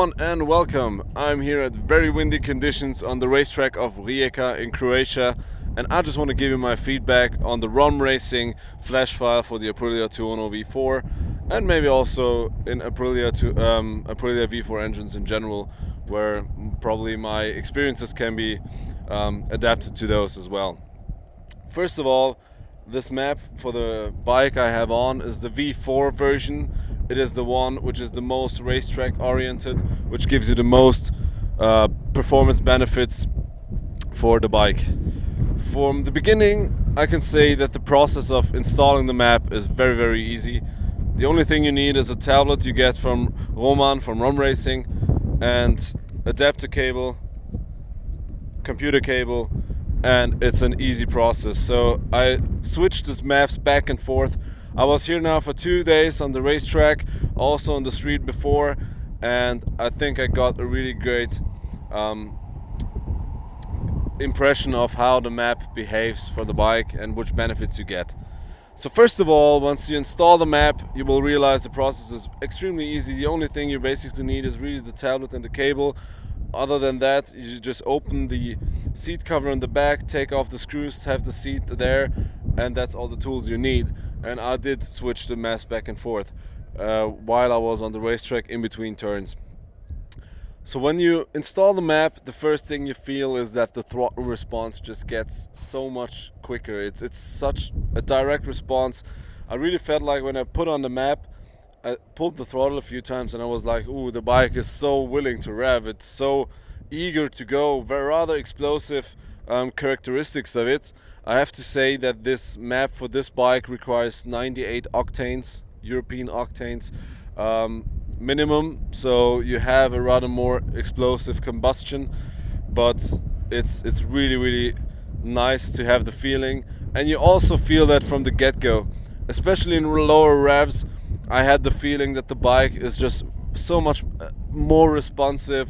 everyone and welcome. I'm here at very windy conditions on the racetrack of Rijeka in Croatia, and I just want to give you my feedback on the Rom-Racing flash file for the Aprilia Tuono V4 and maybe also in Aprilia V4 engines in general, where probably my experiences can be adapted to those as well. First of all, this map for the bike I have on is the V4 version. It is the one which is the most racetrack oriented, which gives you the most performance benefits for the bike. From the beginning, I can say that the process of installing the map is very easy. The only thing you need is a tablet you get from Roman from Rom-Racing, and adapter cable, computer cable, and it's an easy process. So I switched the maps back and forth. I was here now for 2 days on the racetrack, also on the street before, and I think I got a really great impression of how the map behaves for the bike and which benefits you get. So first of all, once you install the map, you will realize the process is extremely easy. The only thing you basically need is really the tablet and the cable. Other than that, you just open the seat cover on the back, take off the screws, have the seat there, and that's all the tools you need. And I did switch the maps back and forth while I was on the racetrack in between turns. So when you install the map, the first thing you feel is that the throttle response just gets so much quicker. It's such a direct response. I really felt like when I put on the map, I pulled the throttle a few times and I was like, ooh, the bike is so willing to rev. It's so eager to go. Very rather explosive characteristics of it. I have to say that this map for this bike requires 98 octanes, European octanes minimum. So you have a rather more explosive combustion, but it's really nice to have the feeling. And you also feel that from the get-go, especially in lower revs. I had the feeling that the bike is just so much more responsive,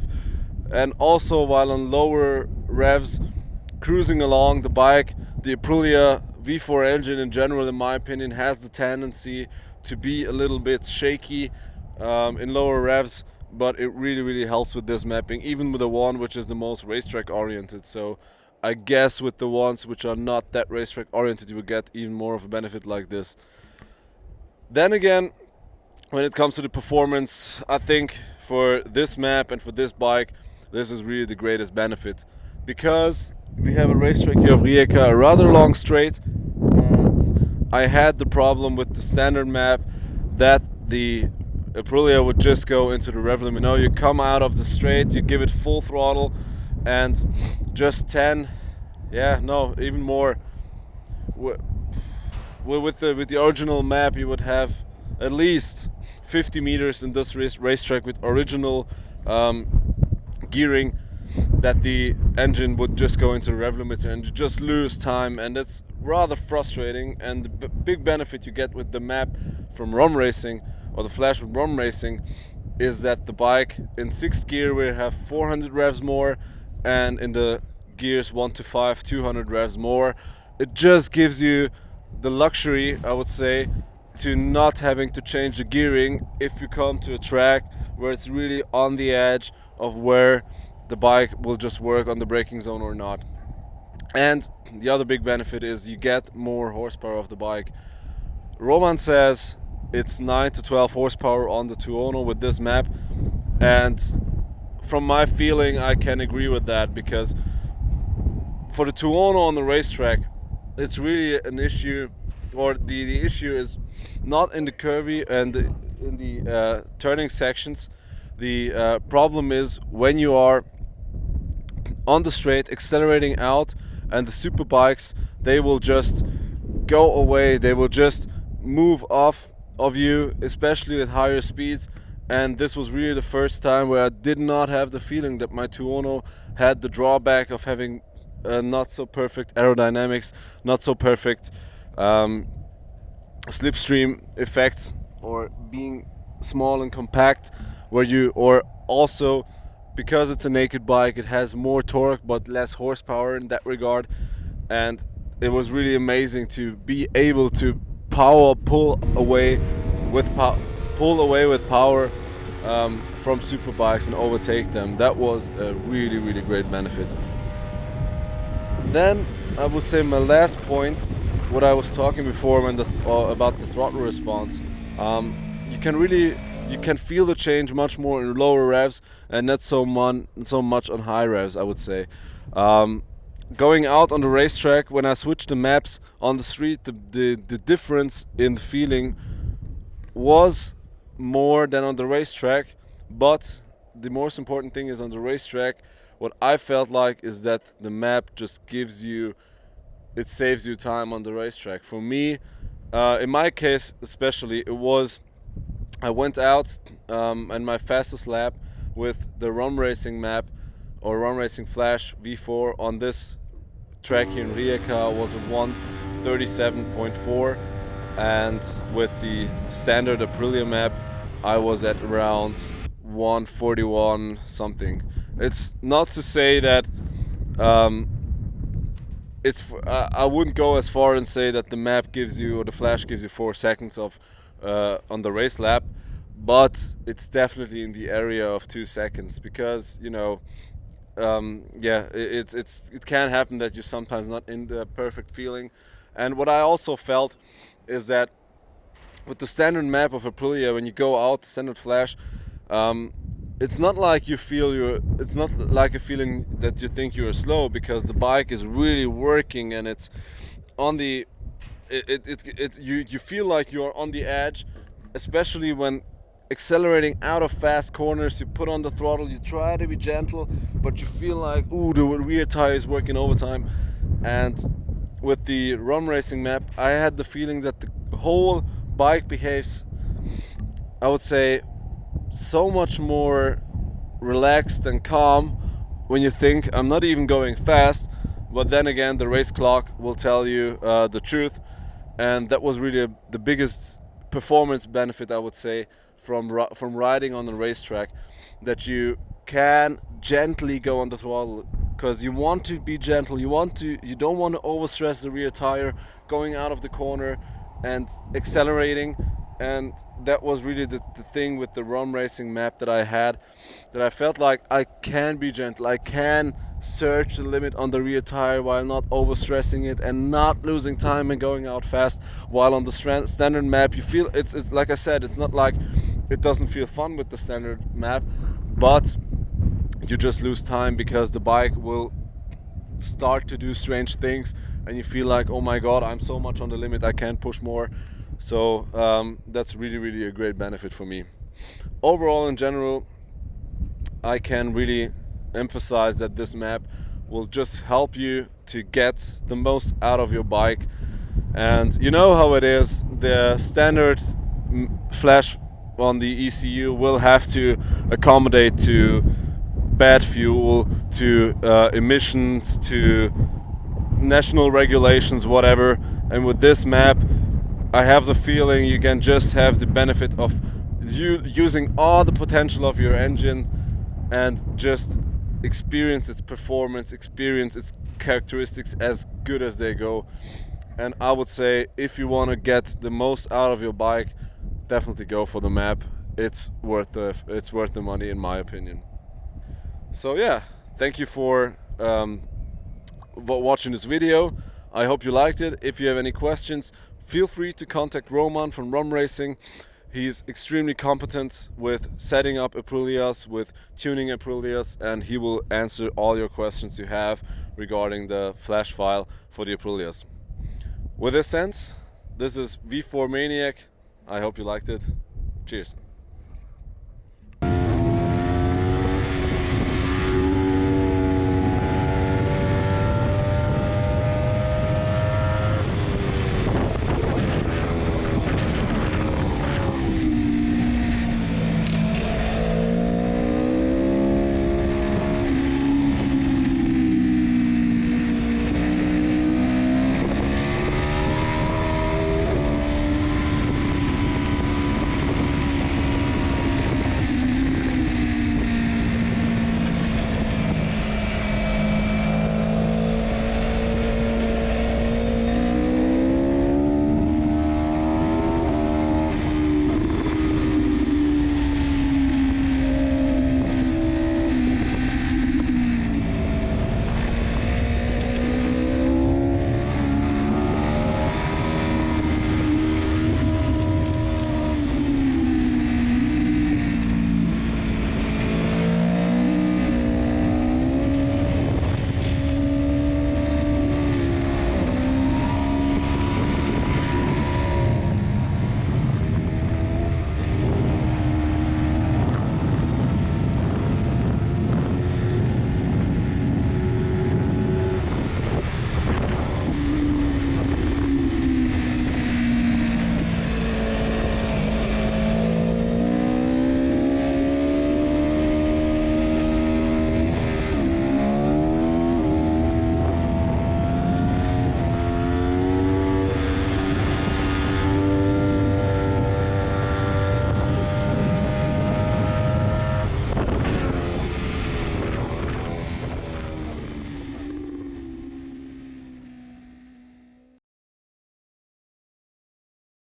and also while on lower revs, cruising along the bike, the Aprilia V4 engine in general, in my opinion, has the tendency to be a little bit shaky in lower revs, but it really helps with this mapping, even with the one which is the most racetrack oriented. So I guess with the ones which are not that racetrack oriented, you will get even more of a benefit like this. Then again, when it comes to the performance, I think for this map and for this bike, this is really the greatest benefit, because we have a racetrack here of Rijeka, a rather long straight, and I had the problem with the standard map that the Aprilia would just go into the rev limit. You come out of the straight, you give it full throttle, and just 10, even more. With the original map, you would have at least 50 meters in this racetrack with original gearing, that the engine would just go into the rev limiter and you just lose time, and it's rather frustrating. And the big benefit you get with the map from Rom-Racing, or the flash from Rom-Racing, is that the bike in 6th gear will have 400 revs more, and in the gears 1 to 5, 200 revs more. It just gives you the luxury, I would say, to not having to change the gearing if you come to a track where it's really on the edge of where the bike will just work on the braking zone or not. And the other big benefit is you get more horsepower of the bike. Roman says it's 9 to 12 horsepower on the Tuono with this map, and from my feeling I can agree with that, because for the Tuono on the racetrack, it's really an issue, or the issue is not in the curvy and in the turning sections. The problem is when you are on the straight accelerating out, and the super bikes, they will just go away, they will just move off of you, especially at higher speeds. And this was really the first time where I did not have the feeling that my Tuono had the drawback of having not so perfect aerodynamics, not so perfect slipstream effects, or being small and compact, or also because it's a naked bike, it has more torque but less horsepower in that regard. And it was really amazing to be able to pull away with power from superbikes and overtake them. That was a really, really great benefit. Then I would say my last point, what I was talking before when about the throttle response, you can feel the change much more in lower revs and not so much on high revs, I would say. Going out on the racetrack, when I switched the maps on the street, the difference in the feeling was more than on the racetrack. But the most important thing is, on the racetrack, what I felt like is that the map just it saves you time on the racetrack. For me, in my case especially, I went out and my fastest lap with the Rom-Racing map or Rom-Racing Flash V4 on this track here in Rijeka was a 1:37.4, and with the standard Aprilia map I was at around 1:41 something. It's not to say that I wouldn't go as far and say that the map gives you, or the Flash gives you 4 seconds of on the race lap, but it's definitely in the area of 2 seconds, because it can happen that you're sometimes not in the perfect feeling. And what I also felt is that with the standard map of Aprilia, when you go out standard Flash, it's not like you feel it's not like a feeling that you think you're slow, because the bike is really working and it's on the you feel like you're on the edge, especially when accelerating out of fast corners. You put on the throttle, you try to be gentle, but you feel like, ooh, the rear tire is working overtime. And with the Rom-Racing map, I had the feeling that the whole bike behaves, I would say, so much more relaxed and calm when you think I'm not even going fast, but then again the race clock will tell you the truth. And that was really the biggest performance benefit, I would say, from riding on the racetrack, that you can gently go on the throttle, because you want to be gentle, you don't want to overstress the rear tire going out of the corner and accelerating. And that was really the thing with the Rom-Racing map that I had, that I felt like I can be gentle, I can search the limit on the rear tire while not overstressing it and not losing time and going out fast. While on the standard map, you feel it's like I said, it's not like it doesn't feel fun with the standard map, but you just lose time because the bike will start to do strange things and you feel like, oh my god, I'm so much on the limit, I can't push more. So that's really, really a great benefit for me. Overall, in general, I can really emphasize that this map will just help you to get the most out of your bike. And you know how it is, the standard Flash on the ECU will have to accommodate to bad fuel, to emissions, to national regulations, whatever. And with this map, I have the feeling you can just have the benefit of using all the potential of your engine and just experience its performance, experience its characteristics as good as they go. And I would say, if you want to get the most out of your bike, definitely go for the map. It's worth the money, in my opinion. So yeah, thank you for watching this video. I hope you liked it. If you have any questions, feel free to contact Roman from Rom-Racing. He's extremely competent with setting up Aprilias, with tuning Aprilias, and he will answer all your questions you have regarding the flash file for the Aprilias. With this sense, this is V4 Maniac. I hope you liked it. Cheers.